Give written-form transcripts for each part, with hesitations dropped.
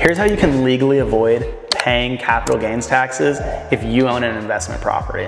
Here's how you can legally avoid paying capital gains taxes if you own an investment property.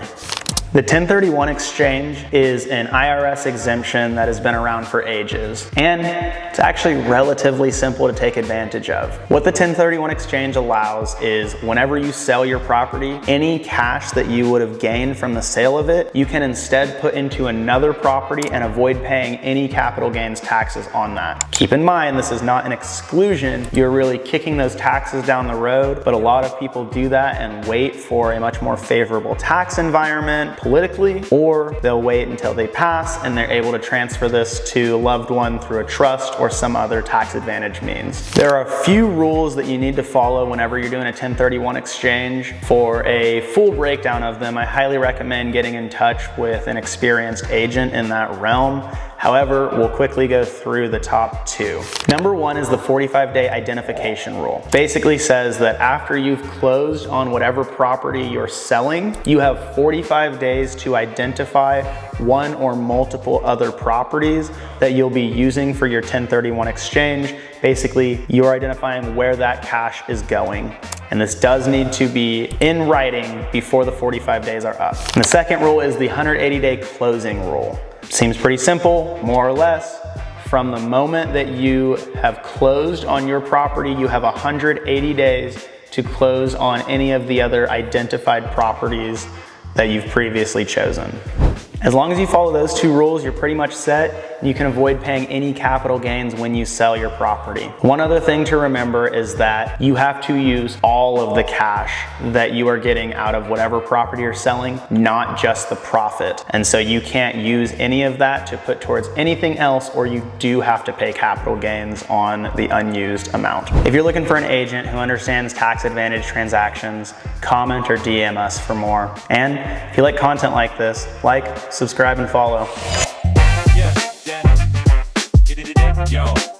The 1031 exchange is an IRS exemption that has been around for ages, and it's actually relatively simple to take advantage of. What the 1031 exchange allows is whenever you sell your property, any cash that you would have gained from the sale of it, you can instead put into another property and avoid paying any capital gains taxes on that. Keep in mind, this is not an exclusion. You're really kicking those taxes down the road, but a lot of people do that and wait for a much more favorable tax environment politically, or they'll wait until they pass and they're able to transfer this to a loved one through a trust or some other tax advantage means. There are a few rules that you need to follow whenever you're doing a 1031 exchange. For a full breakdown of them, I highly recommend getting in touch with an experienced agent in that realm. However, we'll quickly go through the top two. Number one is the 45-day identification rule. Basically says that after you've closed on whatever property you're selling, you have 45 days to identify one or multiple other properties that you'll be using for your 1031 exchange. Basically, you're identifying where that cash is going. And this does need to be in writing before the 45 days are up. And the second rule is the 180-day closing rule. Seems pretty simple, more or less. From the moment that you have closed on your property, you have 180 days to close on any of the other identified properties that you've previously chosen. As long as you follow those two rules, you're pretty much set. You can avoid paying any capital gains when you sell your property. One other thing to remember is that you have to use all of the cash that you are getting out of whatever property you're selling, not just the profit. And so you can't use any of that to put towards anything else, or you do have to pay capital gains on the unused amount. If you're looking for an agent who understands tax advantage transactions, comment or DM us for more. And if you like content like this, like, subscribe, and follow. Yo.